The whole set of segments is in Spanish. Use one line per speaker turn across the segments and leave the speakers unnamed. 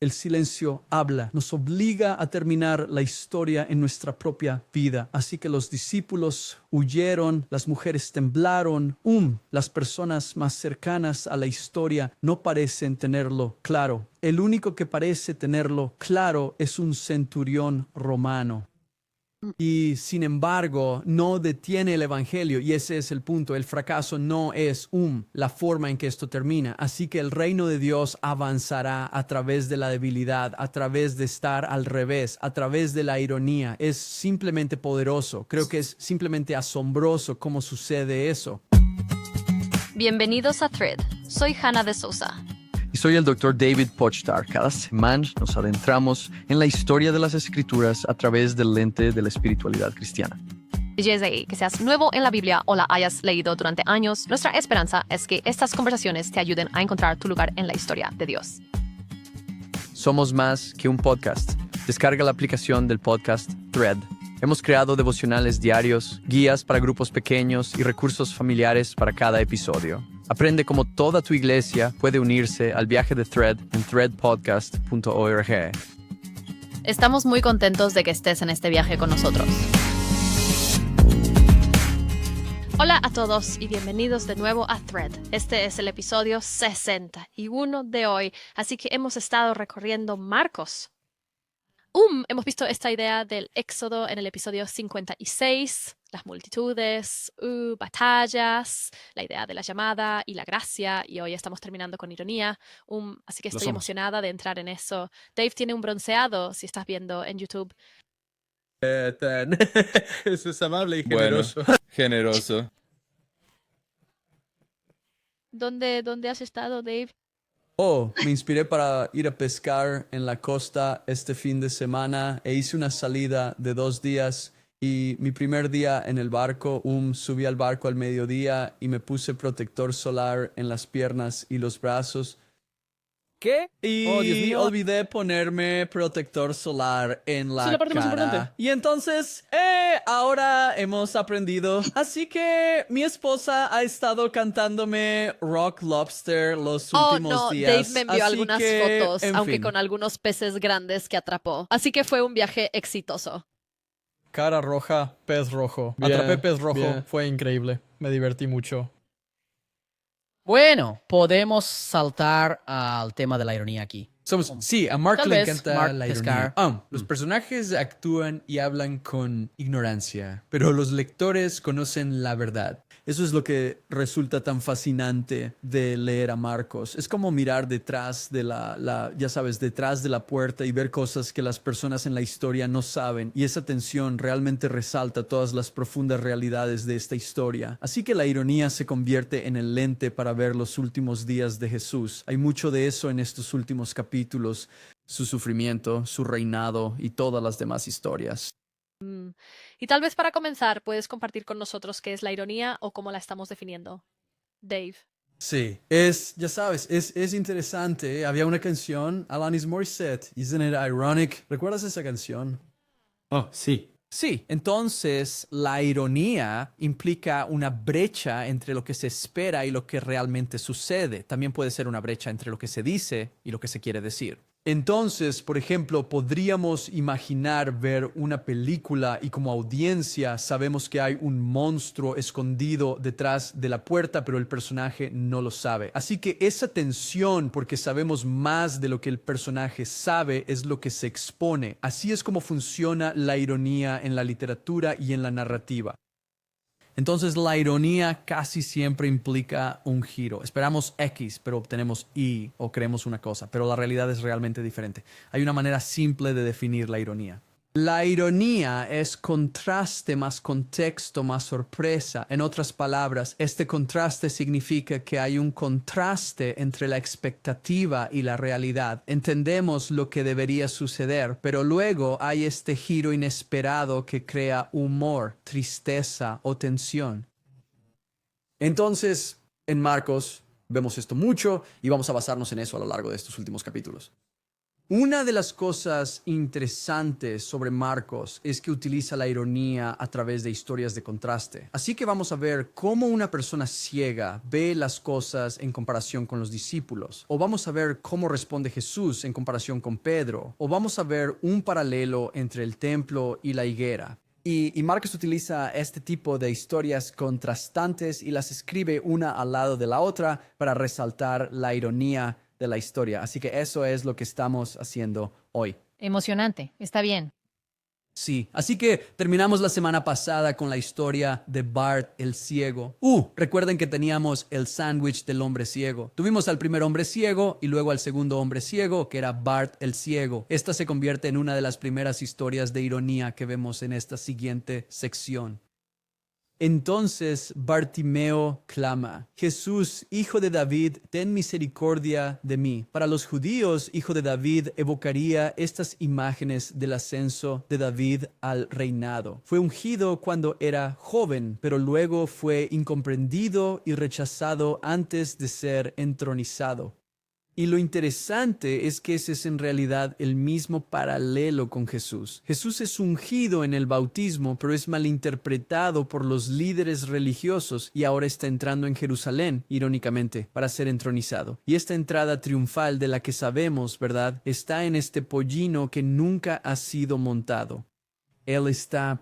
El silencio habla, nos obliga a terminar la historia en nuestra propia vida. Así que los discípulos huyeron, las mujeres temblaron. Las personas más cercanas a la historia no parecen tenerlo claro. El único que parece tenerlo claro es un centurión romano. Y sin embargo, no detiene el evangelio, y ese es el punto. El fracaso no es la forma en que esto termina. Así que el reino de Dios avanzará a través de la debilidad, a través de estar al revés, a través de la ironía. Es simplemente poderoso. Creo que es simplemente asombroso cómo sucede eso.
Bienvenidos a Thread. Soy Hannah de Sousa.
Y soy el Dr. David Pochtar. Cada semana nos adentramos en la historia de las Escrituras a través del lente de la espiritualidad cristiana.
Desde ahí, que seas nuevo en la Biblia o la hayas leído durante años, nuestra esperanza es que estas conversaciones te ayuden a encontrar tu lugar en la historia de Dios.
Somos más que un podcast. Descarga la aplicación del podcast Thread. Hemos creado devocionales diarios, guías para grupos pequeños y recursos familiares para cada episodio. Aprende cómo toda tu iglesia puede unirse al viaje de Thread en threadpodcast.org.
Estamos muy contentos de que estés en este viaje con nosotros. Hola a todos y bienvenidos de nuevo a Thread. Este es el episodio 61 de hoy, así que hemos estado recorriendo Marcos. Hemos visto esta idea del Éxodo en el episodio 56, las multitudes, batallas, la idea de la llamada y la gracia, y hoy estamos terminando con ironía. Así que estoy emocionada de entrar en eso. Dave tiene un bronceado, si estás viendo en YouTube.
Eso es amable y generoso.
Bueno, generoso.
¿Dónde has estado, Dave?
Me inspiré para ir a pescar en la costa este fin de semana e hice una salida de 2 días y mi primer día en el barco, subí al barco al mediodía y me puse protector solar en las piernas y los brazos.
¿Qué?
Y
Oh, Dios mío.
olvidé ponerme protector solar en la
Sí, la parte más
cara.
importante.
Y entonces, ahora hemos aprendido. Así que mi esposa ha estado cantándome Rock Lobster los últimos días.
Dave me envió
Así
algunas
que,
fotos,
en
aunque
fin.
con algunos peces grandes que atrapó. Así que fue un viaje exitoso.
Cara roja, pez rojo.
Bien,
Atrapé pez rojo.
bien.
Fue increíble. Me divertí mucho.
Bueno, podemos saltar al tema de la ironía aquí.
Sí, a Mark
Tal
le
vez
encanta
Mark
la
pescar.
ironía. Los personajes actúan y hablan con ignorancia, pero los lectores conocen la verdad.
Eso es lo que resulta tan fascinante de leer a Marcos. Es como mirar detrás de ya sabes, detrás de la puerta y ver cosas que las personas en la historia no saben. Y esa tensión realmente resalta todas las profundas realidades de esta historia. Así que la ironía se convierte en el lente para ver los últimos días de Jesús. Hay mucho de eso en estos últimos capítulos. Su sufrimiento, su reinado y todas las demás historias.
Y tal vez para comenzar, puedes compartir con nosotros qué es la ironía o cómo la estamos definiendo. Dave.
Sí, ya sabes, es interesante. Había una canción, Alanis Morissette, Isn't It Ironic? ¿Recuerdas esa canción?
Oh, sí.
Sí, entonces la ironía implica una brecha entre lo que se espera y lo que realmente sucede. También puede ser una brecha entre lo que se dice y lo que se quiere decir. Entonces, por ejemplo, podríamos imaginar ver una película y como audiencia sabemos que hay un monstruo escondido detrás de la puerta, pero el personaje no lo sabe. Así que esa tensión, porque sabemos más de lo que el personaje sabe, es lo que se expone. Así es como funciona la ironía en la literatura y en la narrativa. Entonces la ironía casi siempre implica un giro. Esperamos X, pero obtenemos Y o creemos una cosa, pero la realidad es realmente diferente. Hay una manera simple de definir la ironía. La ironía es contraste más contexto más sorpresa. En otras palabras, este contraste significa que hay un contraste entre la expectativa y la realidad. Entendemos lo que debería suceder, pero luego hay este giro inesperado que crea humor, tristeza o tensión. Entonces, en Marcos vemos esto mucho y vamos a basarnos en eso a lo largo de estos últimos capítulos. Una de las cosas interesantes sobre Marcos es que utiliza la ironía a través de historias de contraste. Así que vamos a ver cómo una persona ciega ve las cosas en comparación con los discípulos. O vamos a ver cómo responde Jesús en comparación con Pedro. O vamos a ver un paralelo entre el templo y la higuera. Y Marcos utiliza este tipo de historias contrastantes y las escribe una al lado de la otra para resaltar la ironía de la historia. Así que eso es lo que estamos haciendo hoy.
Emocionante, está bien.
Sí, así que terminamos la semana pasada con la historia de Bart el ciego. Recuerden que teníamos el sándwich del hombre ciego. Tuvimos al primer hombre ciego y luego al segundo hombre ciego, que era Bart el ciego. Esta se convierte en una de las primeras historias de ironía que vemos en esta siguiente sección. Entonces Bartimeo clama: Jesús, hijo de David, ten misericordia de mí. Para los judíos, hijo de David evocaría estas imágenes del ascenso de David al reinado. Fue ungido cuando era joven, pero luego fue incomprendido y rechazado antes de ser entronizado. Y lo interesante es que ese es en realidad el mismo paralelo con Jesús. Jesús es ungido en el bautismo, pero es malinterpretado por los líderes religiosos y ahora está entrando en Jerusalén, irónicamente, para ser entronizado. Y esta entrada triunfal de la que sabemos, ¿verdad?, está en este pollino que nunca ha sido montado.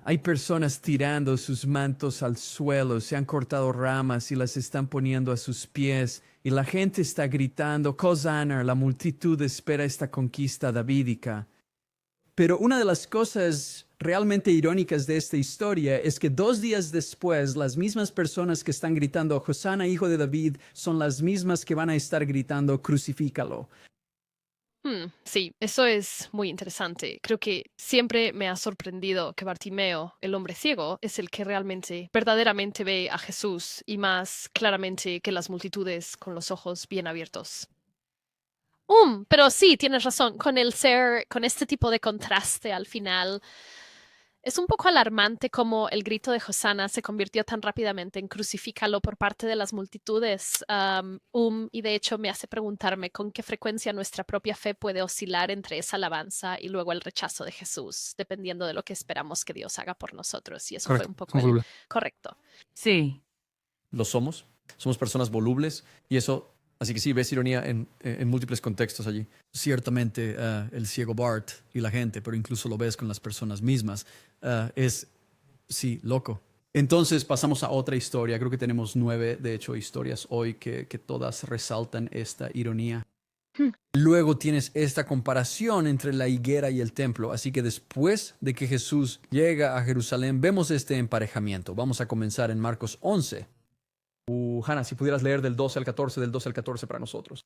Hay personas tirando sus mantos al suelo, se han cortado ramas y las están poniendo a sus pies, y la gente está gritando, Hosanna, la multitud espera esta conquista davídica. Pero una de las cosas realmente irónicas de esta historia es que 2 días después, las mismas personas que están gritando, Hosanna, hijo de David, son las mismas que van a estar gritando, crucifícalo.
Sí, eso es muy interesante. Creo que siempre me ha sorprendido que Bartimeo, el hombre ciego, es el que realmente, verdaderamente ve a Jesús y más claramente que las multitudes con los ojos bien abiertos. Pero sí, tienes razón, con este tipo de contraste al final, es un poco alarmante cómo el grito de Hosanna se convirtió tan rápidamente en crucifícalo por parte de las multitudes. Y de hecho me hace preguntarme con qué frecuencia nuestra propia fe puede oscilar entre esa alabanza y luego el rechazo de Jesús, dependiendo de lo que esperamos que Dios haga por nosotros. Y eso fue un poco correcto.
Sí.
Lo somos personas volubles y eso, así que sí, ves ironía en múltiples contextos allí. Ciertamente el ciego Bart y la gente, pero incluso lo ves con las personas mismas, sí, loco. Entonces pasamos a otra historia, creo que tenemos 9, de hecho, historias hoy que todas resaltan esta ironía. Luego tienes esta comparación entre la higuera y el templo, así que después de que Jesús llega a Jerusalén, vemos este emparejamiento. Vamos a comenzar en Marcos 11. Hannah, si pudieras leer del 12 al 14 para nosotros.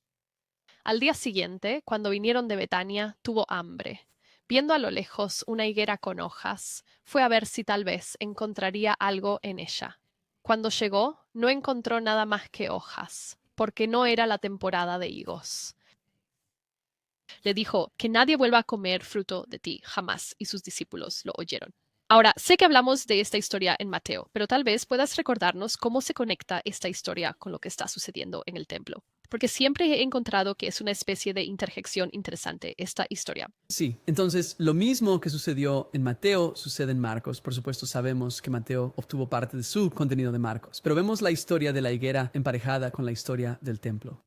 Al día siguiente, cuando vinieron de Betania, tuvo hambre. Viendo a lo lejos una higuera con hojas, fue a ver si tal vez encontraría algo en ella. Cuando llegó, no encontró nada más que hojas, porque no era la temporada de higos. Le dijo que nadie vuelva a comer fruto de ti, jamás, y sus discípulos lo oyeron. Ahora, sé que hablamos de esta historia en Mateo, pero tal vez puedas recordarnos cómo se conecta esta historia con lo que está sucediendo en el templo. Porque siempre he encontrado que es una especie de interjección interesante esta historia.
Sí, entonces lo mismo que sucedió en Mateo sucede en Marcos. Por supuesto, sabemos que Mateo obtuvo parte de su contenido de Marcos, pero vemos la historia de la higuera emparejada con la historia del templo.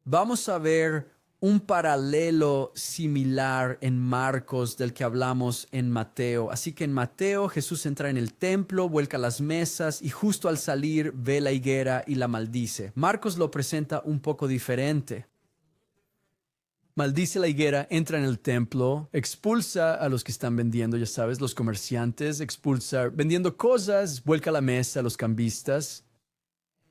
Vamos a ver un paralelo similar en Marcos del que hablamos en Mateo. Así que en Mateo Jesús entra en el templo, vuelca las mesas y justo al salir ve la higuera y la maldice. Marcos lo presenta un poco diferente. Maldice la higuera, entra en el templo, expulsa a los que están vendiendo, ya sabes, los comerciantes, expulsa vendiendo cosas, vuelca la mesa a los cambistas.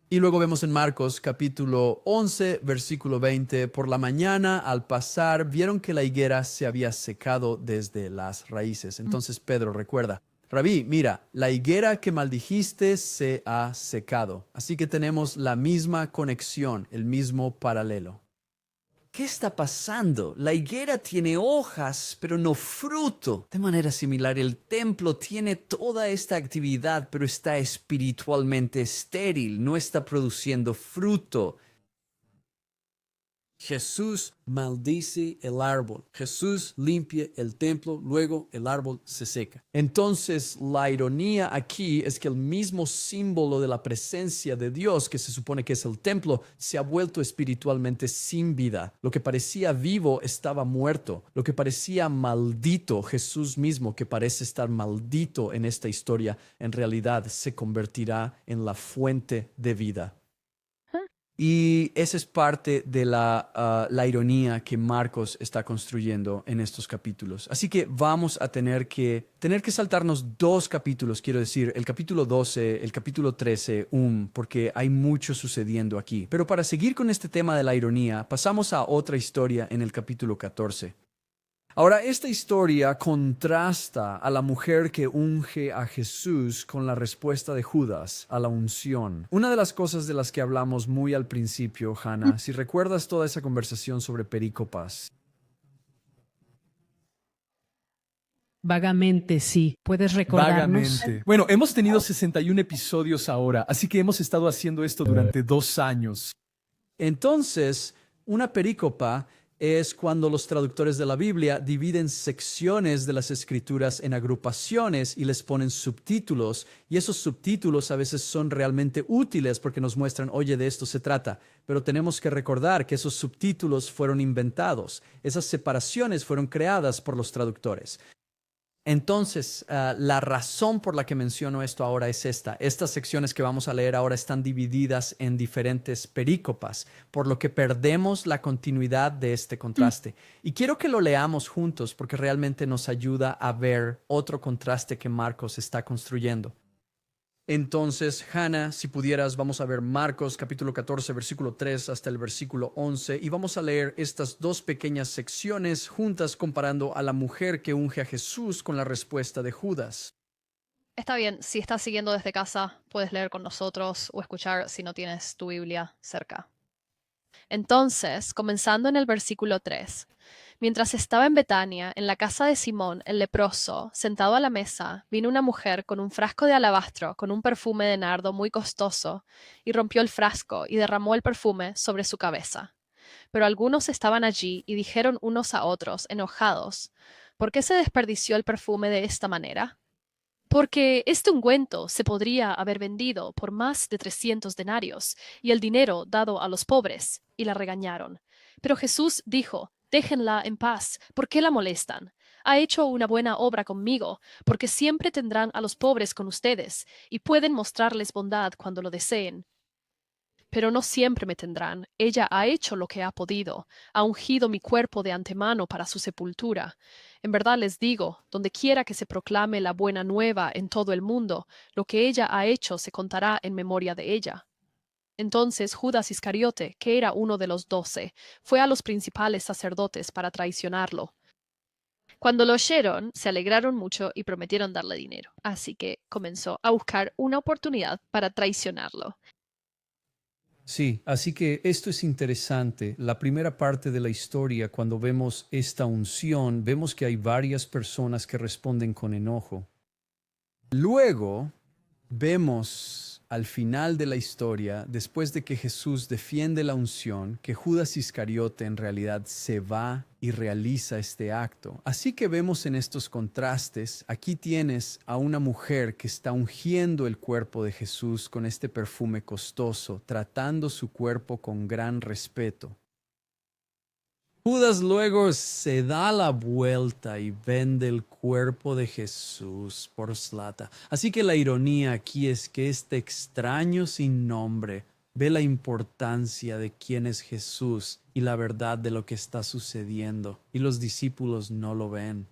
Y luego vemos en Marcos capítulo 11, versículo 20, por la mañana al pasar vieron que la higuera se había secado desde las raíces. Entonces Pedro recuerda, Rabí, mira, la higuera que maldijiste se ha secado. Así que tenemos la misma conexión, el mismo paralelo. ¿Qué está pasando? La higuera tiene hojas, pero no fruto. De manera similar, el templo tiene toda esta actividad, pero está espiritualmente estéril, no está produciendo fruto.
Jesús maldice el árbol. Jesús limpia el templo, luego el árbol se seca.
Entonces, la ironía aquí es que el mismo símbolo de la presencia de Dios, que se supone que es el templo, se ha vuelto espiritualmente sin vida. Lo que parecía vivo estaba muerto. Lo que parecía maldito, Jesús mismo, que parece estar maldito en esta historia, en realidad se convertirá en la fuente de vida. Y esa es parte de la ironía que Marcos está construyendo en estos capítulos. Así que vamos a tener que saltarnos 2 capítulos, quiero decir, el capítulo 12, el capítulo 13, porque hay mucho sucediendo aquí. Pero para seguir con este tema de la ironía, pasamos a otra historia en el capítulo 14. Ahora, esta historia contrasta a la mujer que unge a Jesús con la respuesta de Judas a la unción. Una de las cosas de las que hablamos muy al principio, Hannah, si recuerdas toda esa conversación sobre perícopas.
Vagamente sí. ¿Puedes recordarnos?
Vagamente. Bueno, hemos tenido 61 episodios ahora, así que hemos estado haciendo esto durante 2 años.
Entonces, una perícopa es cuando los traductores de la Biblia dividen secciones de las escrituras en agrupaciones y les ponen subtítulos, y esos subtítulos a veces son realmente útiles porque nos muestran, oye, de esto se trata, pero tenemos que recordar que esos subtítulos fueron inventados, esas separaciones fueron creadas por los traductores. Entonces, la razón por la que menciono esto ahora es esta. Estas secciones que vamos a leer ahora están divididas en diferentes perícopas, por lo que perdemos la continuidad de este contraste. Y quiero que lo leamos juntos porque realmente nos ayuda a ver otro contraste que Marcos está construyendo. Entonces, Hannah, si pudieras, vamos a ver Marcos capítulo 14, versículo 3 hasta el versículo 11 y vamos a leer estas 2 pequeñas secciones juntas comparando a la mujer que unge a Jesús con la respuesta de Judas.
Está bien, si estás siguiendo desde casa, puedes leer con nosotros o escuchar si no tienes tu Biblia cerca. Entonces, comenzando en el versículo 3, mientras estaba en Betania, en la casa de Simón el leproso, sentado a la mesa, vino una mujer con un frasco de alabastro con un perfume de nardo muy costoso, y rompió el frasco y derramó el perfume sobre su cabeza. Pero algunos estaban allí y dijeron unos a otros, enojados, ¿por qué se desperdició el perfume de esta manera? Porque este ungüento se podría haber vendido por más de 300 denarios y el dinero dado a los pobres, y la regañaron. Pero Jesús dijo, déjenla en paz, ¿por qué la molestan? Ha hecho una buena obra conmigo, porque siempre tendrán a los pobres con ustedes, y pueden mostrarles bondad cuando lo deseen. Pero no siempre me tendrán. Ella ha hecho lo que ha podido, ha ungido mi cuerpo de antemano para su sepultura. En verdad les digo, donde quiera que se proclame la buena nueva en todo el mundo, lo que ella ha hecho se contará en memoria de ella. Entonces Judas Iscariote, que era uno de los 12, fue a los principales sacerdotes para traicionarlo. Cuando lo oyeron, se alegraron mucho y prometieron darle dinero. Así que comenzó a buscar una oportunidad para traicionarlo.
Sí, así que esto es interesante. La primera parte de la historia, cuando vemos esta unción, vemos que hay varias personas que responden con enojo. Luego, vemos al final de la historia, después de que Jesús defiende la unción, que Judas Iscariote en realidad se va y realiza este acto. Así que vemos en estos contrastes, aquí tienes a una mujer que está ungiendo el cuerpo de Jesús con este perfume costoso, tratando su cuerpo con gran respeto. Judas luego se da la vuelta y vende el cuerpo de Jesús por plata. Así que la ironía aquí es que este extraño sin nombre ve la importancia de quién es Jesús y la verdad de lo que está sucediendo, y los discípulos no lo ven.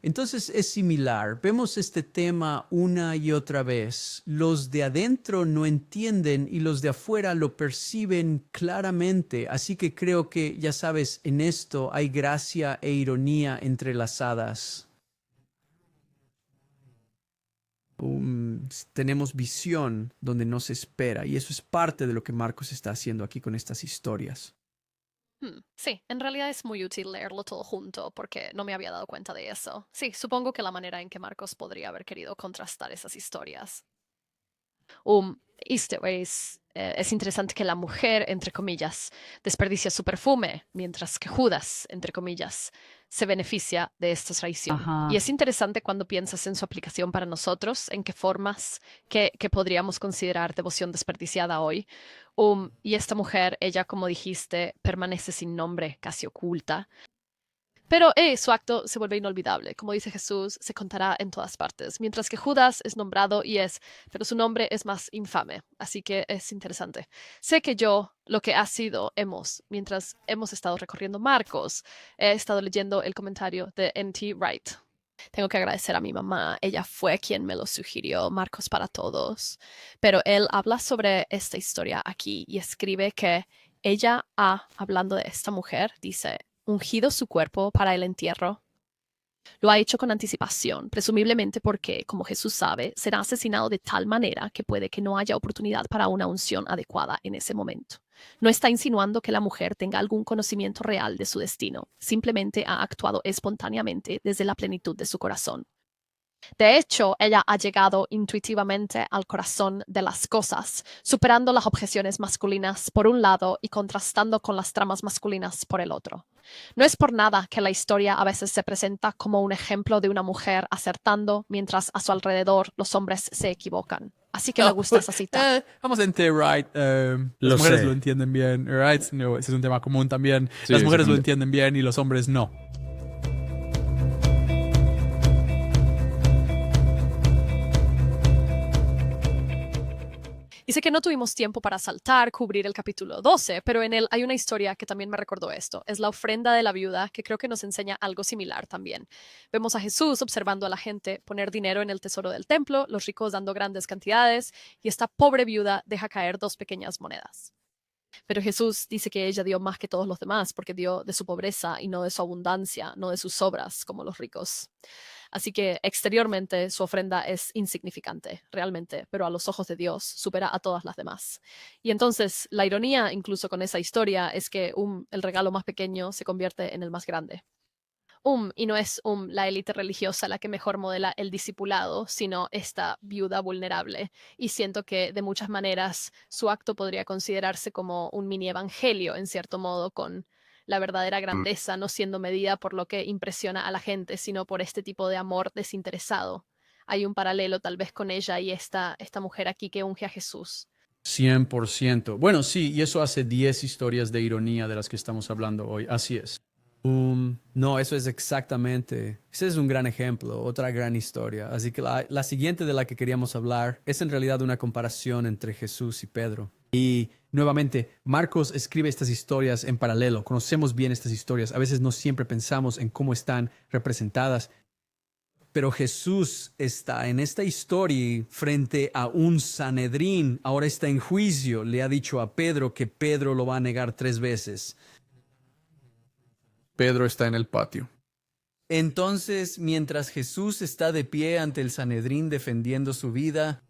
Entonces es similar, vemos este tema una y otra vez. Los de adentro no entienden y los de afuera lo perciben claramente, así que creo que, ya sabes, en esto hay gracia e ironía entrelazadas. Tenemos visión donde no se espera, y eso es parte de lo que Marcos está haciendo aquí con estas historias.
Sí, en realidad es muy útil leerlo todo junto porque no me había dado cuenta de eso. Sí, supongo que la manera en que Marcos podría haber querido contrastar esas historias. Esto es es interesante que la mujer, entre comillas, desperdicia su perfume, mientras que Judas, entre comillas, se beneficia de esta traición.
Ajá.
Y es interesante cuando piensas en su aplicación para nosotros, en qué formas que podríamos considerar devoción desperdiciada hoy. Y esta mujer, ella, como dijiste, permanece sin nombre, casi oculta. Pero su acto se vuelve inolvidable. Como dice Jesús, se contará en todas partes. Mientras que Judas es nombrado pero su nombre es más infame. Así que es interesante. Sé que yo, lo que ha sido, mientras hemos estado recorriendo Marcos, he estado leyendo el comentario de N.T. Wright. Tengo que agradecer a mi mamá. Ella fue quien me lo sugirió, Marcos para Todos. Pero él habla sobre esta historia aquí y escribe que ella hablando de esta mujer, dice, ungido su cuerpo para el entierro. Lo ha hecho con anticipación, presumiblemente porque, como Jesús sabe, será asesinado de tal manera que puede que no haya oportunidad para una unción adecuada en ese momento. No está insinuando que la mujer tenga algún conocimiento real de su destino, simplemente ha actuado espontáneamente desde la plenitud de su corazón. De hecho, ella ha llegado intuitivamente al corazón de las cosas, superando las objeciones masculinas por un lado y contrastando con las tramas masculinas por el otro. No es por nada que la historia a veces se presenta como un ejemplo de una mujer acertando mientras a su alrededor los hombres se equivocan. Así que me gusta esa cita.
Vamos a entender, right. Las mujeres lo entienden bien, right? No, ese es un tema común también.
Sí,
las mujeres lo entienden bien y los hombres no.
Y sé que no tuvimos tiempo para cubrir el capítulo 12, pero en él hay una historia que también me recordó esto. Es la ofrenda de la viuda, que creo que nos enseña algo similar también. Vemos a Jesús observando a la gente poner dinero en el tesoro del templo, los ricos dando grandes cantidades, y esta pobre viuda deja caer 2 pequeñas monedas. Pero Jesús dice que ella dio más que todos los demás, porque dio de su pobreza y no de su abundancia, no de sus obras como los ricos. Así que exteriormente su ofrenda es insignificante, realmente, pero a los ojos de Dios supera a todas las demás. Y entonces la ironía incluso con esa historia es que el regalo más pequeño se convierte en el más grande. Y no es la élite religiosa la que mejor modela el discipulado, sino esta viuda vulnerable. Y siento que de muchas maneras su acto podría considerarse como un mini evangelio, en cierto modo, con la verdadera grandeza no siendo medida por lo que impresiona a la gente, sino por este tipo de amor desinteresado. Hay un paralelo tal vez con ella y esta mujer aquí que unge a Jesús.
100%. Bueno, sí, y eso hace 10 historias de ironía de las que estamos hablando hoy. Así es. No, eso es exactamente. Ese es un gran ejemplo, otra gran historia. Así que la siguiente de la que queríamos hablar es en realidad una comparación entre Jesús y Pedro. Y nuevamente, Marcos escribe estas historias en paralelo. Conocemos bien estas historias. A veces no siempre pensamos en cómo están representadas. Pero Jesús está en esta historia frente a un Sanedrín. Ahora está en juicio. Le ha dicho a Pedro que Pedro lo va a negar 3 veces.
Pedro está en el patio.
Entonces, mientras Jesús está de pie ante el Sanedrín defendiendo su vida,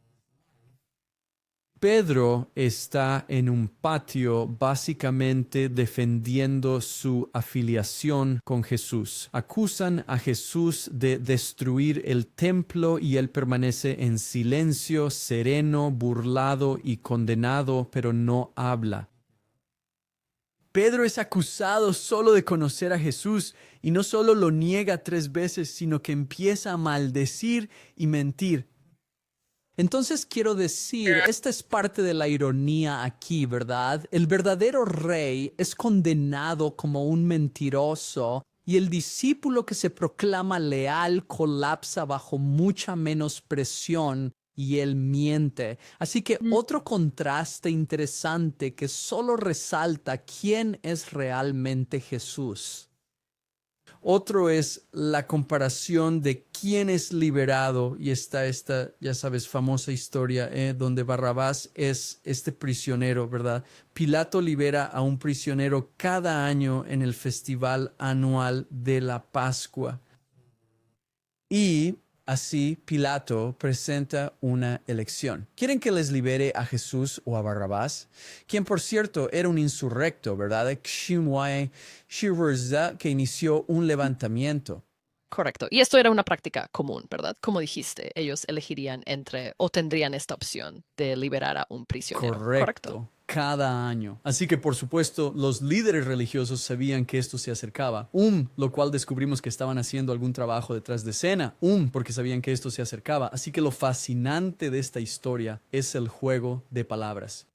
Pedro está en un patio básicamente defendiendo su afiliación con Jesús. Acusan a Jesús de destruir el templo y él permanece en silencio, sereno, burlado y condenado, pero no habla. Pedro es acusado solo de conocer a Jesús y no solo lo niega 3 veces, sino que empieza a maldecir y mentir. Entonces quiero decir, esta es parte de la ironía aquí, ¿verdad? El verdadero rey es condenado como un mentiroso y el discípulo que se proclama leal colapsa bajo mucha menos presión y él miente. Así que otro contraste interesante que solo resalta quién es realmente Jesús. Otro es la comparación de quién es liberado y está esta, ya sabes, famosa historia donde Barrabás es este prisionero, ¿verdad? Pilato libera a un prisionero cada año en el festival anual de la Pascua. Y así Pilato presenta una elección. ¿Quieren que les libere a Jesús o a Barrabás? Quien, por cierto, era un insurrecto, ¿verdad? Que inició un levantamiento.
Correcto. Y esto era una práctica común, ¿verdad? Como dijiste, ellos elegirían entre o tendrían esta opción de liberar a un prisionero.
Correcto. Cada año. Así que, por supuesto, los líderes religiosos sabían que esto se acercaba. Lo cual descubrimos que estaban haciendo algún trabajo detrás de escena. Porque sabían que esto se acercaba. Así que lo fascinante de esta historia es el juego de palabras.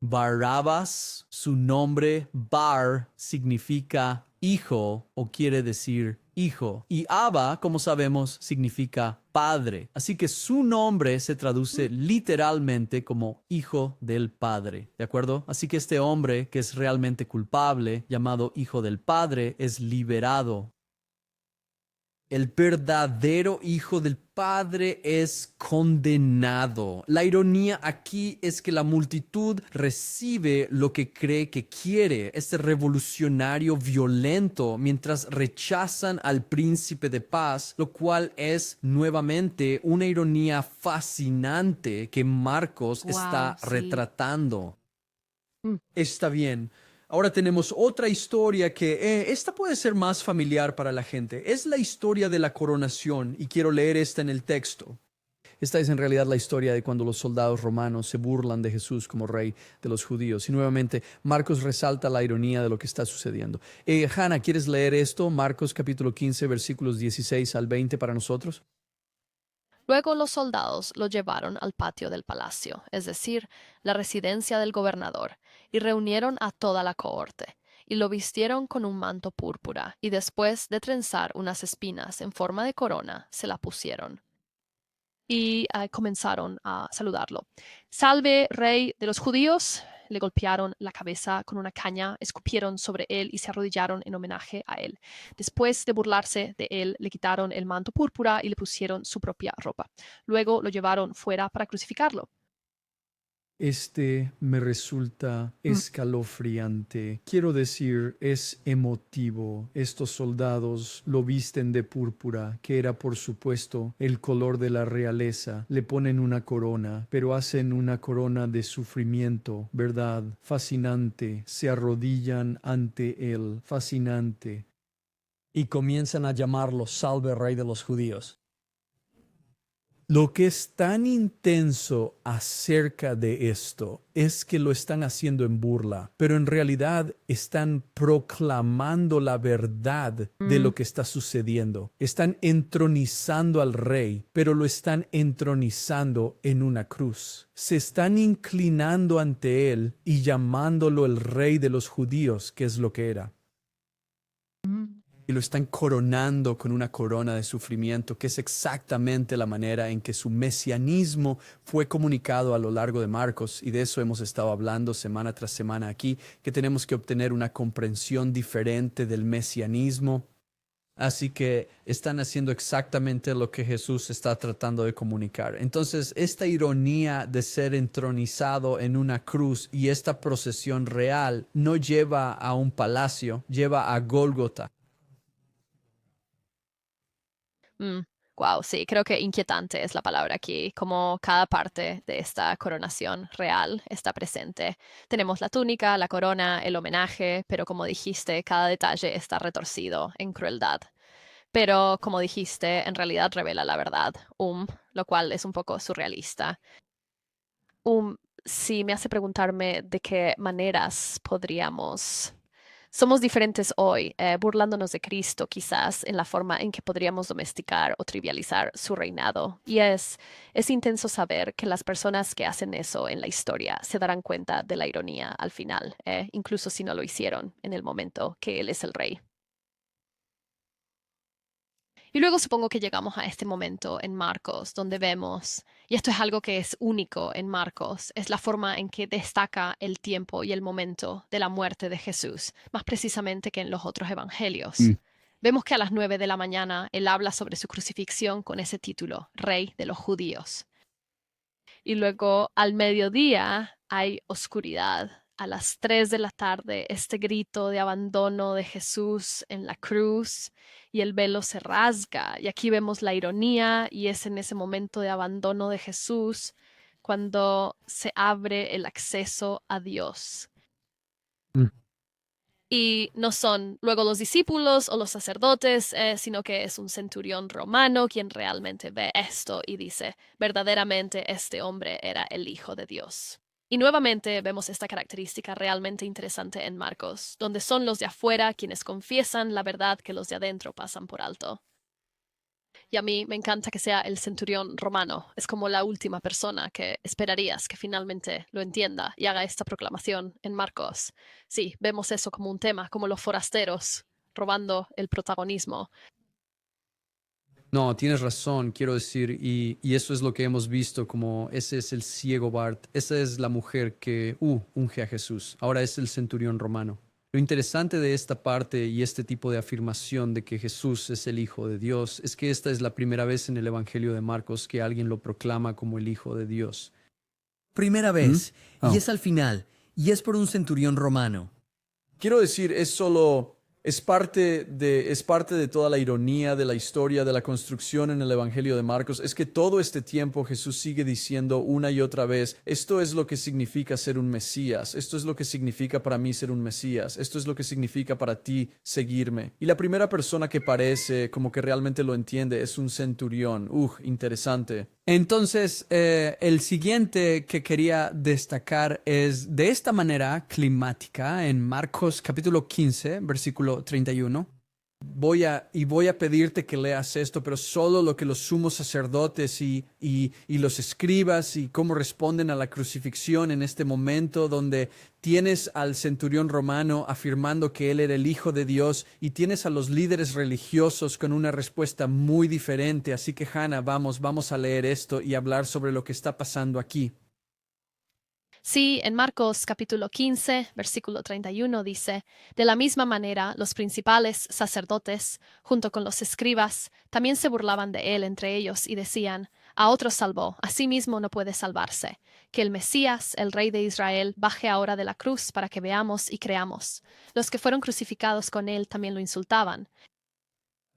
Barrabás, su nombre, Bar, significa hijo o quiere decir hijo. Y Abba, como sabemos, significa padre. Así que su nombre se traduce literalmente como hijo del padre. ¿De acuerdo? Así que este hombre, que es realmente culpable, llamado hijo del padre, es liberado. El verdadero hijo del padre es condenado. La ironía aquí es que la multitud recibe lo que cree que quiere, este revolucionario violento, mientras rechazan al príncipe de paz, lo cual es nuevamente una ironía fascinante que Marcos está retratando. Está bien. Ahora tenemos otra historia que esta puede ser más familiar para la gente. Es la historia de la coronación y quiero leer esta en el texto. Esta es en realidad la historia de cuando los soldados romanos se burlan de Jesús como rey de los judíos. Y nuevamente Marcos resalta la ironía de lo que está sucediendo. Hannah, ¿quieres leer esto? Marcos capítulo 15 versículos 16 al 20 para nosotros.
Luego los soldados lo llevaron al patio del palacio, es decir, la residencia del gobernador, y reunieron a toda la cohorte, y lo vistieron con un manto púrpura, y después de trenzar unas espinas en forma de corona, se la pusieron. Y comenzaron a saludarlo. Salve, rey de los judíos. Le golpearon la cabeza con una caña, escupieron sobre él y se arrodillaron en homenaje a él. Después de burlarse de él, le quitaron el manto púrpura y le pusieron su propia ropa. Luego lo llevaron fuera para crucificarlo.
Este me resulta escalofriante. Quiero decir, es emotivo. Estos soldados lo visten de púrpura, que era por supuesto el color de la realeza. Le ponen una corona, pero hacen una corona de sufrimiento, ¿verdad? Fascinante. Se arrodillan ante él. Fascinante.
Y comienzan a llamarlo Salve Rey de los Judíos.
Lo que es tan intenso acerca de esto es que lo están haciendo en burla, pero en realidad están proclamando la verdad de lo que está sucediendo. Están entronizando al rey, pero lo están entronizando en una cruz. Se están inclinando ante él y llamándolo el rey de los judíos, que es lo que era. Y lo están coronando con una corona de sufrimiento, que es exactamente la manera en que su mesianismo fue comunicado a lo largo de Marcos. Y de eso hemos estado hablando semana tras semana aquí, que tenemos que obtener una comprensión diferente del mesianismo. Así que están haciendo exactamente lo que Jesús está tratando de comunicar. Entonces, esta ironía de ser entronizado en una cruz y esta procesión real no lleva a un palacio, lleva a Gólgota.
Wow, sí, creo que inquietante es la palabra aquí, como cada parte de esta coronación real está presente. Tenemos la túnica, la corona, el homenaje, pero como dijiste, cada detalle está retorcido en crueldad. Pero como dijiste, en realidad revela la verdad, lo cual es un poco surrealista. Sí me hace preguntarme de qué maneras podríamos... Somos diferentes hoy, burlándonos de Cristo quizás en la forma en que podríamos domesticar o trivializar su reinado. Y es intenso saber que las personas que hacen eso en la historia se darán cuenta de la ironía al final, incluso si no lo hicieron en el momento que Él es el rey. Y luego supongo que llegamos a este momento en Marcos, donde vemos, y esto es algo que es único en Marcos, es la forma en que destaca el tiempo y el momento de la muerte de Jesús, más precisamente que en los otros evangelios. Vemos que a las 9 de la mañana él habla sobre su crucifixión con ese título, Rey de los Judíos. Y luego al mediodía hay oscuridad. A las 3 de la tarde, este grito de abandono de Jesús en la cruz y el velo se rasga. Y aquí vemos la ironía y es en ese momento de abandono de Jesús cuando se abre el acceso a Dios. Y no son luego los discípulos o los sacerdotes, sino que es un centurión romano quien realmente ve esto y dice, verdaderamente este hombre era el Hijo de Dios. Y nuevamente vemos esta característica realmente interesante en Marcos, donde son los de afuera quienes confiesan la verdad que los de adentro pasan por alto. Y a mí me encanta que sea el centurión romano. Es como la última persona que esperarías que finalmente lo entienda y haga esta proclamación en Marcos. Sí, vemos eso como un tema, como los forasteros robando el protagonismo.
No, tienes razón, quiero decir, y eso es lo que hemos visto, como ese es el ciego Bart, esa es la mujer que unge a Jesús, ahora es el centurión romano. Lo interesante de esta parte y este tipo de afirmación de que Jesús es el Hijo de Dios es que esta es la primera vez en el Evangelio de Marcos que alguien lo proclama como el Hijo de Dios.
Primera vez,
Oh.
y es al final, y es por un centurión romano.
Quiero decir, es parte de toda la ironía de la historia de la construcción en el Evangelio de Marcos, es que todo este tiempo Jesús sigue diciendo una y otra vez, esto es lo que significa ser un Mesías, esto es lo que significa para mí ser un Mesías, esto es lo que significa para ti seguirme. Y la primera persona que parece como que realmente lo entiende es un centurión. Interesante.
Entonces, el siguiente que quería destacar es de esta manera climática en Marcos capítulo 15, versículo 31. Voy a pedirte que leas esto, pero solo lo que los sumos sacerdotes y los escribas y cómo responden a la crucifixión en este momento donde tienes al centurión romano afirmando que él era el Hijo de Dios y tienes a los líderes religiosos con una respuesta muy diferente. Así que, Hannah, vamos a leer esto y hablar sobre lo que está pasando aquí.
Sí, en Marcos capítulo 15, versículo 31 dice, de la misma manera los principales sacerdotes, junto con los escribas, también se burlaban de él entre ellos y decían, a otro salvó, a sí mismo no puede salvarse, que el Mesías, el Rey de Israel, baje ahora de la cruz para que veamos y creamos. Los que fueron crucificados con él también lo insultaban.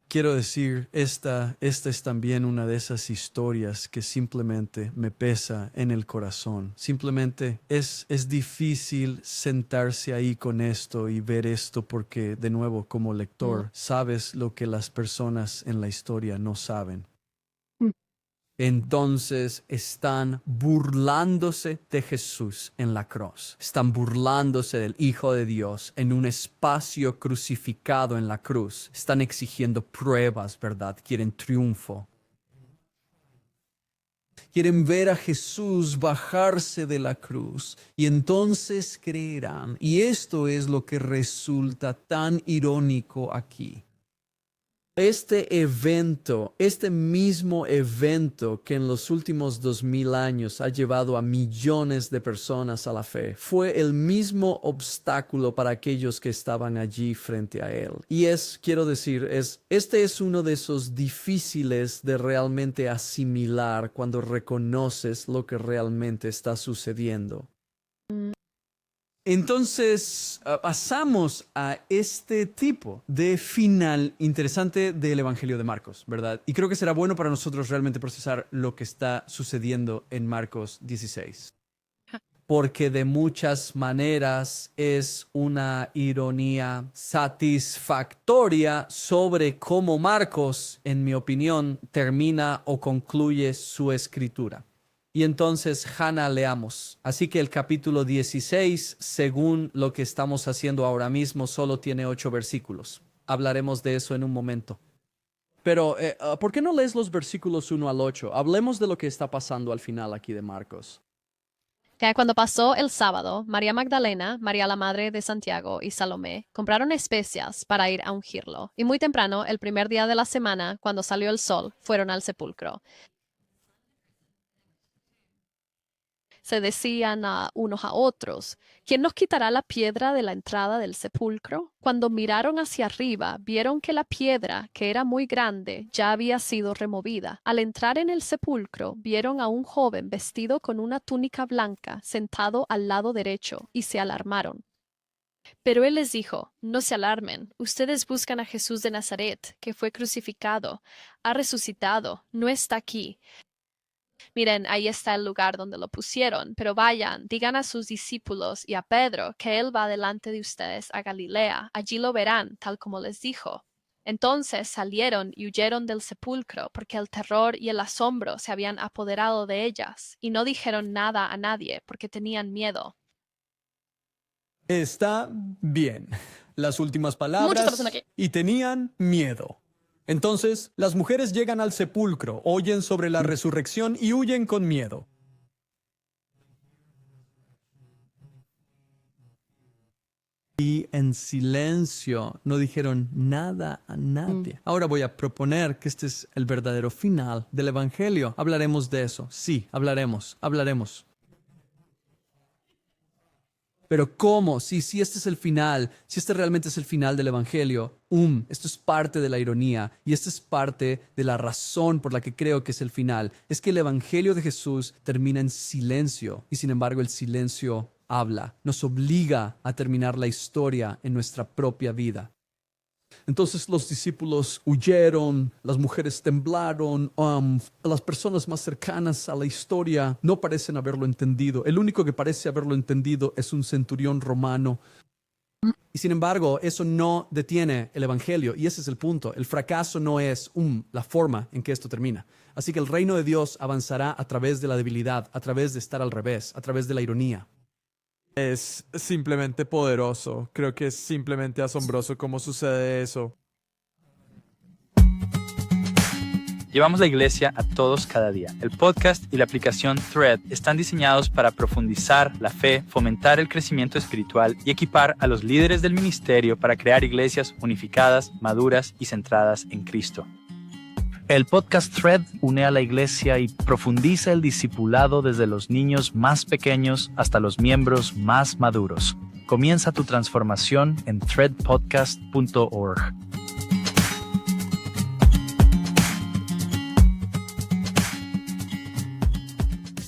Quiero decir, esta es también una de esas historias que simplemente me pesa en el corazón. Simplemente es difícil sentarse ahí con esto y ver esto porque, de nuevo, como lector, sabes lo que las personas en la historia no saben. Entonces están burlándose de Jesús en la cruz. Están burlándose del Hijo de Dios en un espacio crucificado en la cruz. Están exigiendo pruebas, ¿verdad? Quieren triunfo. Quieren ver a Jesús bajarse de la cruz y entonces creerán. Y esto es lo que resulta tan irónico aquí. Este evento, este mismo evento que en los últimos 2000 años ha llevado a millones de personas a la fe, fue el mismo obstáculo para aquellos que estaban allí frente a él. Y quiero decir, este es uno de esos difíciles de realmente asimilar cuando reconoces lo que realmente está sucediendo. Entonces, pasamos a este tipo de final interesante del Evangelio de Marcos, ¿verdad? Y creo que será bueno para nosotros realmente procesar lo que está sucediendo en Marcos 16. Porque de muchas maneras es una ironía satisfactoria sobre cómo Marcos, en mi opinión, termina o concluye su escritura. Y entonces, Hannah, leamos. Así que el capítulo 16, según lo que estamos haciendo ahora mismo, solo tiene 8 versículos. Hablaremos de eso en un momento. Pero, ¿por qué no lees los versículos 1 al 8? Hablemos de lo que está pasando al final aquí de Marcos.
Que cuando pasó el sábado, María Magdalena, María la madre de Santiago y Salomé compraron especias para ir a ungirlo. Y muy temprano, el primer día de la semana, cuando salió el sol, fueron al sepulcro. Se decían unos a otros, ¿quién nos quitará la piedra de la entrada del sepulcro? Cuando miraron hacia arriba, vieron que la piedra, que era muy grande, ya había sido removida. Al entrar en el sepulcro, vieron a un joven vestido con una túnica blanca, sentado al lado derecho, y se alarmaron. Pero él les dijo, no se alarmen, ustedes buscan a Jesús de Nazaret, que fue crucificado, ha resucitado, no está aquí. Miren, ahí está el lugar donde lo pusieron, pero vayan, digan a sus discípulos y a Pedro que él va delante de ustedes a Galilea. Allí lo verán, tal como les dijo. Entonces salieron y huyeron del sepulcro, porque el terror y el asombro se habían apoderado de ellas, y no dijeron nada a nadie, porque tenían miedo.
Está bien. Las últimas
Mucho está
palabras.
pasando aquí.
Y tenían miedo. Entonces, las mujeres llegan al sepulcro, oyen sobre la resurrección y huyen con miedo. Y en silencio no dijeron nada a nadie. Ahora voy a proponer que este es el verdadero final del Evangelio. Hablaremos de eso. Sí, hablaremos. Pero ¿cómo? Si este es el final, si este realmente es el final del Evangelio, esto es parte de la ironía y esto es parte de la razón por la que creo que es el final. Es que el Evangelio de Jesús termina en silencio y sin embargo el silencio habla. Nos obliga a terminar la historia en nuestra propia vida. Entonces los discípulos huyeron, las mujeres temblaron, las personas más cercanas a la historia no parecen haberlo entendido. El único que parece haberlo entendido es un centurión romano. Y sin embargo, eso no detiene el Evangelio, y ese es el punto. El fracaso no es la forma en que esto termina. Así que el reino de Dios avanzará a través de la debilidad, a través de estar al revés, a través de la ironía.
Es simplemente poderoso. Creo que es simplemente asombroso cómo sucede eso.
Llevamos la iglesia a todos cada día. El podcast y la aplicación Thread están diseñados para profundizar la fe, fomentar el crecimiento espiritual y equipar a los líderes del ministerio para crear iglesias unificadas, maduras y centradas en Cristo.
El podcast Thread une a la iglesia y profundiza el discipulado desde los niños más pequeños hasta los miembros más maduros. Comienza tu transformación en threadpodcast.org.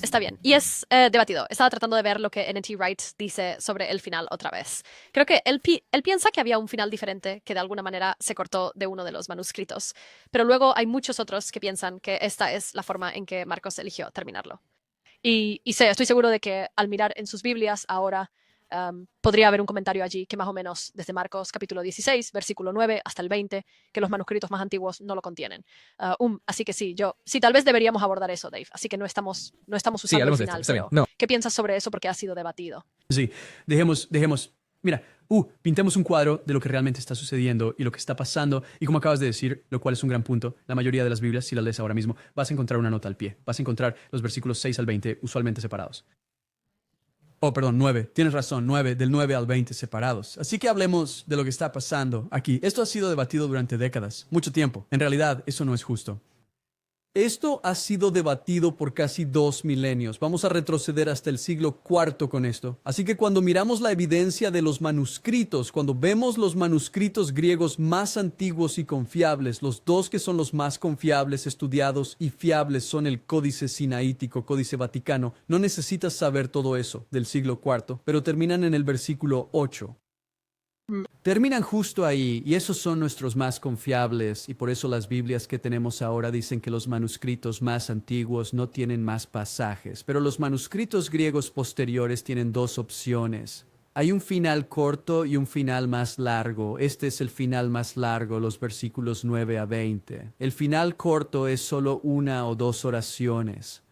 Está bien. Y es debatido. Estaba tratando de ver lo que N.T. Wright dice sobre el final otra vez. Creo que él piensa que había un final diferente que de alguna manera se cortó de uno de los manuscritos. Pero luego hay muchos otros que piensan que esta es la forma en que Marcos eligió terminarlo. Y estoy seguro de que al mirar en sus Biblias ahora podría haber un comentario allí que más o menos desde Marcos capítulo 16, versículo 9 hasta el 20, que los manuscritos más antiguos no lo contienen. Así que sí, tal vez deberíamos abordar eso, Dave. Así que no estamos usando el final. Pero
No.
¿qué piensas sobre eso? Porque ha sido debatido.
Sí, dejemos. Mira, pintemos un cuadro de lo que realmente está sucediendo y lo que está pasando. Y como acabas de decir, lo cual es un gran punto, la mayoría de las Biblias, si las lees ahora mismo, vas a encontrar una nota al pie. Vas a encontrar los versículos 6 al 20 usualmente separados. 9. Tienes razón, 9, del 9 al 20 separados. Así que hablemos de lo que está pasando aquí. Esto ha sido debatido durante décadas, mucho tiempo. En realidad, eso no es justo. Esto ha sido debatido por casi 2 milenios. Vamos a retroceder hasta el siglo IV con esto. Así que cuando miramos la evidencia de los manuscritos, cuando vemos los manuscritos griegos más antiguos y confiables, los dos que son los más confiables, estudiados y fiables son el Códice Sinaítico, Códice Vaticano. No necesitas saber todo eso del siglo IV, pero terminan en el versículo 8. Terminan justo ahí, y esos son nuestros más confiables, y por eso las Biblias que tenemos ahora dicen que los manuscritos más antiguos no tienen más pasajes, pero los manuscritos griegos posteriores tienen 2 opciones. Hay un final corto y un final más largo. Este es el final más largo, los versículos 9 a 20. El final corto es solo 1 o 2 oraciones.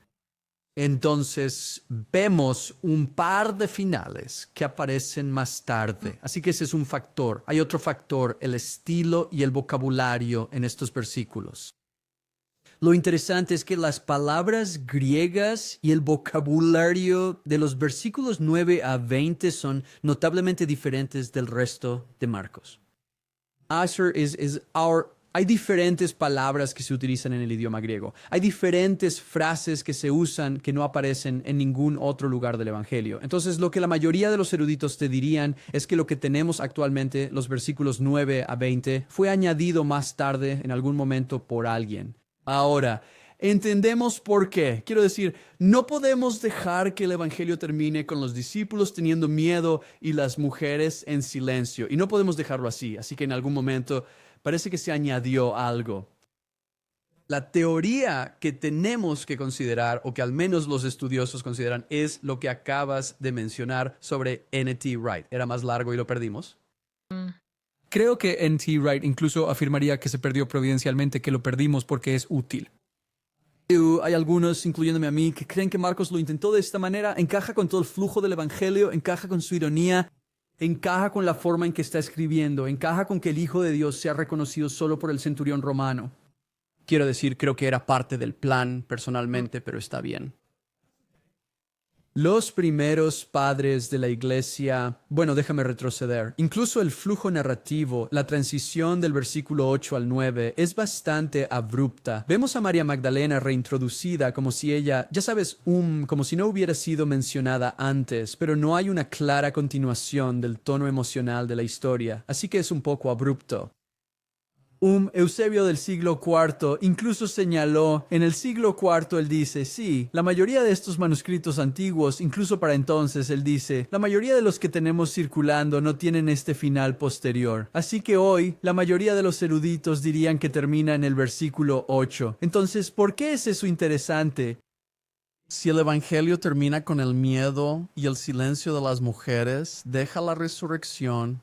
Entonces vemos un par de finales que aparecen más tarde. Así que ese es un factor. Hay otro factor, el estilo y el vocabulario en estos versículos. Lo interesante es que las palabras griegas y el vocabulario de los versículos 9 a 20 son notablemente diferentes del resto de Marcos. Hay diferentes palabras que se utilizan en el idioma griego. Hay diferentes frases que se usan que no aparecen en ningún otro lugar del Evangelio. Entonces, lo que la mayoría de los eruditos te dirían es que lo que tenemos actualmente, los versículos 9 a 20, fue añadido más tarde en algún momento por alguien. Ahora, entendemos por qué. Quiero decir, no podemos dejar que el Evangelio termine con los discípulos teniendo miedo y las mujeres en silencio. Y no podemos dejarlo así. Así que en algún momento parece que se añadió algo.
La teoría que tenemos que considerar, o que al menos los estudiosos consideran, es lo que acabas de mencionar sobre N.T. Wright. Era más largo y lo perdimos.
Creo que N.T. Wright incluso afirmaría que se perdió providencialmente, que lo perdimos porque es útil.
Hay algunos, incluyéndome a mí, que creen que Marcos lo intentó de esta manera. Encaja con todo el flujo del Evangelio, encaja con su ironía, encaja con la forma en que está escribiendo, encaja con que el Hijo de Dios sea reconocido solo por el centurión romano.
Quiero decir, creo que era parte del plan personalmente, pero está bien.
Los primeros padres de la iglesia, bueno, déjame retroceder. Incluso el flujo narrativo, la transición del versículo 8 al 9 es bastante abrupta. Vemos a María Magdalena reintroducida como si ella, ya sabes, como si no hubiera sido mencionada antes, pero no hay una clara continuación del tono emocional de la historia, así que es un poco abrupto. Eusebio del siglo IV incluso señaló, en el siglo IV él dice, sí, la mayoría de estos manuscritos antiguos, incluso para entonces él dice, la mayoría de los que tenemos circulando no tienen este final posterior. Así que hoy, la mayoría de los eruditos dirían que termina en el versículo 8. Entonces, ¿por qué es eso interesante?
Si el Evangelio termina con el miedo y el silencio de las mujeres, deja la resurrección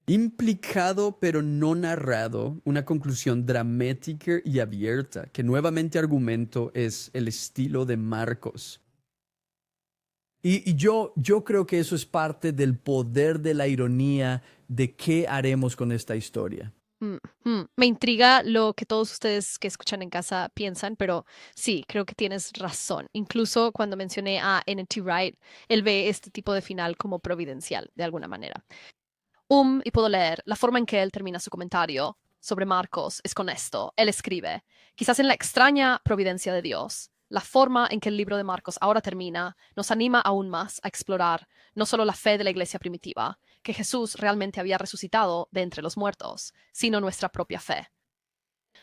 Implicado pero no narrado, una conclusión dramática y abierta, que nuevamente argumento es el estilo de Marcos.
Y yo creo que eso es parte del poder de la ironía de qué haremos con esta historia.
Me intriga lo que todos ustedes que escuchan en casa piensan, pero sí, creo que tienes razón. Incluso cuando mencioné a N.T. Wright, él ve este tipo de final como providencial, de alguna manera. Y puedo leer, la forma en que él termina su comentario sobre Marcos es con esto. Él escribe, quizás en la extraña providencia de Dios, la forma en que el libro de Marcos ahora termina nos anima aún más a explorar no solo la fe de la iglesia primitiva, que Jesús realmente había resucitado de entre los muertos, sino nuestra propia fe.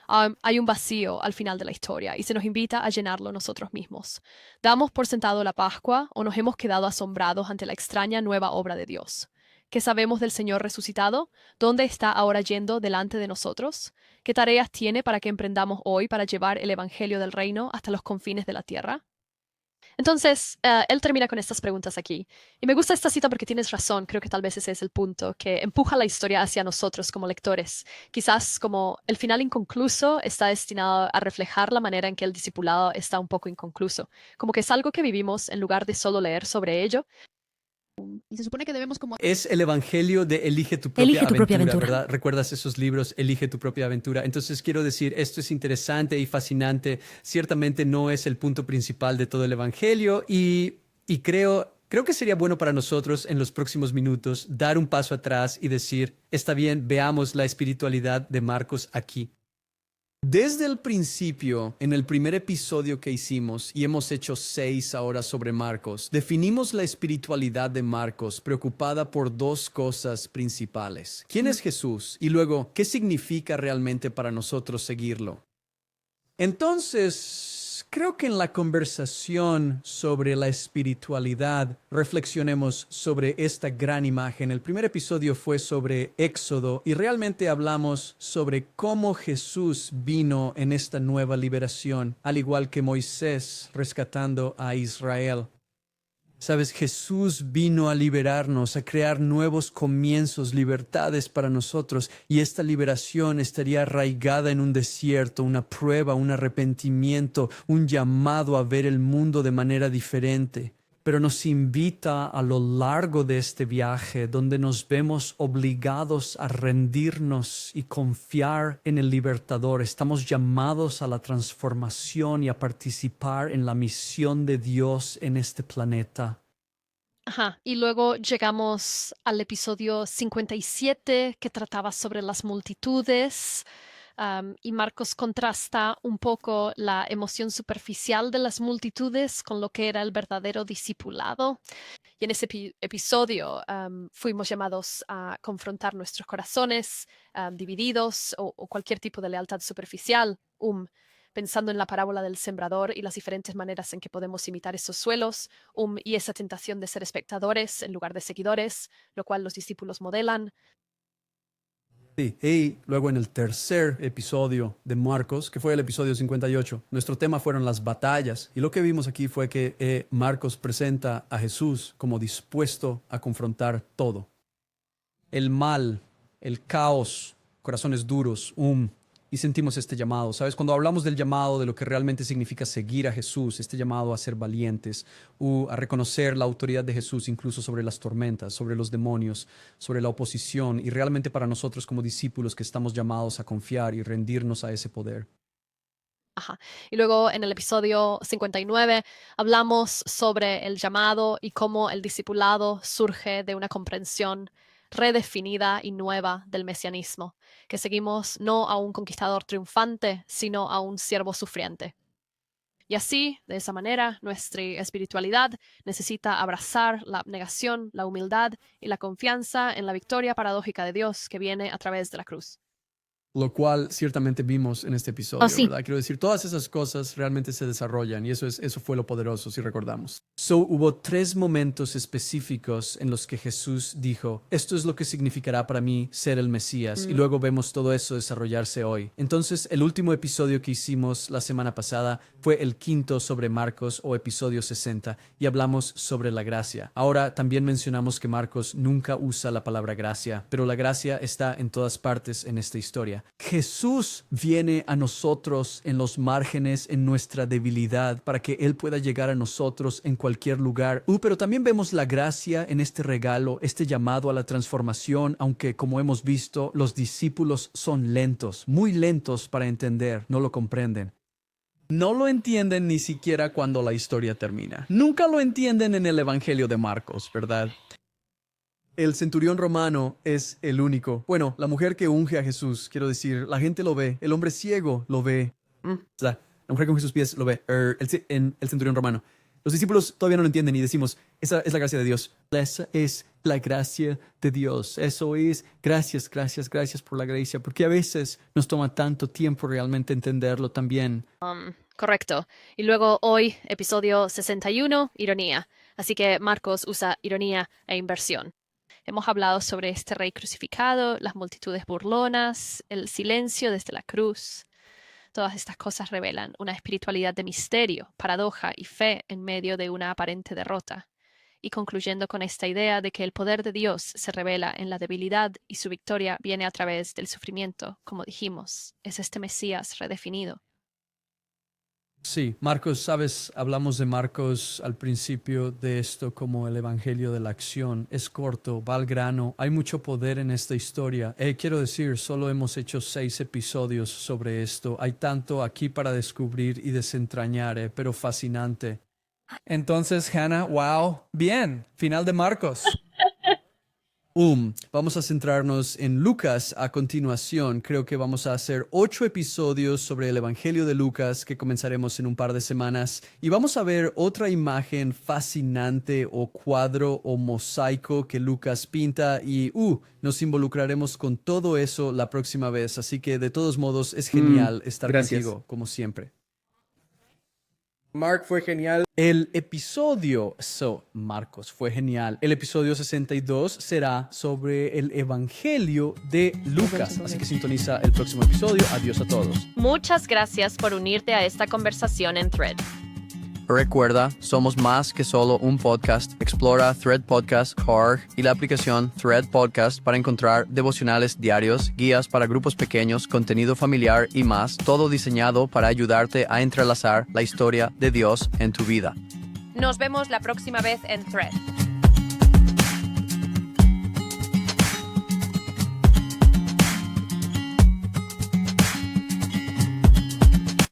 Hay un vacío al final de la historia y se nos invita a llenarlo nosotros mismos. ¿Damos por sentado la Pascua o nos hemos quedado asombrados ante la extraña nueva obra de Dios? ¿Qué sabemos del Señor resucitado? ¿Dónde está ahora yendo delante de nosotros? ¿Qué tareas tiene para que emprendamos hoy para llevar el Evangelio del Reino hasta los confines de la tierra? Entonces, él termina con estas preguntas aquí. Y me gusta esta cita porque tienes razón, creo que tal vez ese es el punto, que empuja la historia hacia nosotros como lectores. Quizás como el final inconcluso está destinado a reflejar la manera en que el discipulado está un poco inconcluso. Como que es algo que vivimos en lugar de solo leer sobre ello.
Y se supone que debemos como...
Es el evangelio de Elige tu propia aventura, ¿verdad? ¿Recuerdas esos libros? Elige tu propia aventura. Entonces quiero decir, esto es interesante y fascinante. Ciertamente no es el punto principal de todo el evangelio y creo que sería bueno para nosotros en los próximos minutos dar un paso atrás y decir, está bien, veamos la espiritualidad de Marcos aquí.
Desde el principio, en el primer episodio que hicimos, y hemos hecho 6 ahora sobre Marcos, definimos la espiritualidad de Marcos preocupada por 2 cosas principales. ¿Quién es Jesús? Y luego, ¿qué significa realmente para nosotros seguirlo? Entonces, creo que en la conversación sobre la espiritualidad reflexionemos sobre esta gran imagen. El primer episodio fue sobre Éxodo y realmente hablamos sobre cómo Jesús vino en esta nueva liberación, al igual que Moisés rescatando a Israel. Sabes, Jesús vino a liberarnos, a crear nuevos comienzos, libertades para nosotros, y esta liberación estaría arraigada en un desierto, una prueba, un arrepentimiento, un llamado a ver el mundo de manera diferente. Pero nos invita a lo largo de este viaje, donde nos vemos obligados a rendirnos y confiar en el libertador. Estamos llamados a la transformación y a participar en la misión de Dios en este planeta.
Ajá, y luego llegamos al episodio 57 que trataba sobre las multitudes. Y Marcos contrasta un poco la emoción superficial de las multitudes con lo que era el verdadero discipulado. Y en ese episodio fuimos llamados a confrontar nuestros corazones divididos o cualquier tipo de lealtad superficial, pensando en la parábola del sembrador y las diferentes maneras en que podemos imitar esos suelos, y esa tentación de ser espectadores en lugar de seguidores, lo cual los discípulos modelan.
Sí, y luego en el tercer episodio de Marcos, que fue el episodio 58, nuestro tema fueron las batallas. Y lo que vimos aquí fue que Marcos presenta a Jesús como dispuesto a confrontar todo. El mal, el caos, corazones duros, y sentimos este llamado. ¿Sabes? Cuando hablamos del llamado, de lo que realmente significa seguir a Jesús, este llamado a ser valientes, a reconocer la autoridad de Jesús incluso sobre las tormentas, sobre los demonios, sobre la oposición, y realmente para nosotros como discípulos que estamos llamados a confiar y rendirnos a ese poder.
Ajá. Y luego en el episodio 59 hablamos sobre el llamado y cómo el discipulado surge de una comprensión redefinida y nueva del mesianismo, que seguimos no a un conquistador triunfante, sino a un siervo sufriente. Y así, de esa manera, nuestra espiritualidad necesita abrazar la abnegación, la humildad y la confianza en la victoria paradójica de Dios que viene a través de la cruz.
Lo cual ciertamente vimos en este episodio,
sí.
¿verdad? Quiero decir, todas esas cosas realmente se desarrollan y eso fue lo poderoso, si recordamos. Hubo 3 momentos específicos en los que Jesús dijo, esto es lo que significará para mí ser el Mesías, y luego vemos todo eso desarrollarse hoy. Entonces, el último episodio que hicimos la semana pasada fue el 5º sobre Marcos, o episodio 60, y hablamos sobre la gracia. Ahora también mencionamos que Marcos nunca usa la palabra gracia, pero la gracia está en todas partes en esta historia. Jesús viene a nosotros en los márgenes, en nuestra debilidad, para que Él pueda llegar a nosotros en cualquier lugar. Pero también vemos la gracia en este regalo, este llamado a la transformación, aunque como hemos visto, los discípulos son lentos, muy lentos para entender, no lo comprenden.
No lo entienden ni siquiera cuando la historia termina. Nunca lo entienden en el Evangelio de Marcos, ¿verdad?
El centurión romano es el único. Bueno, la mujer que unge a Jesús, quiero decir, la gente lo ve. El hombre ciego lo ve. O sea, la mujer con sus pies lo ve. En el centurión romano. Los discípulos todavía no lo entienden y decimos, esa es la gracia de Dios. Esa es la gracia de Dios. Eso es, gracias por la gracia. Porque a veces nos toma tanto tiempo realmente entenderlo también.
Correcto. Y luego hoy, episodio 61, ironía. Así que Marcos usa ironía e inversión. Hemos hablado sobre este rey crucificado, las multitudes burlonas, el silencio desde la cruz. Todas estas cosas revelan una espiritualidad de misterio, paradoja y fe en medio de una aparente derrota. Y concluyendo con esta idea de que el poder de Dios se revela en la debilidad y su victoria viene a través del sufrimiento, como dijimos, es este Mesías redefinido.
Sí, Marcos, sabes, hablamos de Marcos al principio de esto como el evangelio de la acción. Es corto, va al grano, hay mucho poder en esta historia. Quiero decir, solo hemos hecho 6 episodios sobre esto. Hay tanto aquí para descubrir y desentrañar, pero fascinante.
Entonces, Hannah, wow, bien, final de Marcos.
Vamos a centrarnos en Lucas a continuación. Creo que vamos a hacer 8 episodios sobre el Evangelio de Lucas que comenzaremos en un par de semanas. Y vamos a ver otra imagen fascinante o cuadro o mosaico que Lucas pinta y nos involucraremos con todo eso la próxima vez. Así que de todos modos es genial estar contigo, como siempre.
Mark fue genial.
Marcos fue genial. El episodio 62 será sobre el Evangelio de Lucas. Así que sintoniza el próximo episodio. Adiós a todos.
Muchas gracias por unirte a esta conversación en Thread.
Recuerda, somos más que solo un podcast. Explora threadpodcast.org y la aplicación Thread Podcast para encontrar devocionales diarios, guías para grupos pequeños, contenido familiar y más, todo diseñado para ayudarte a entrelazar la historia de Dios en tu vida.
Nos vemos la próxima vez en Thread.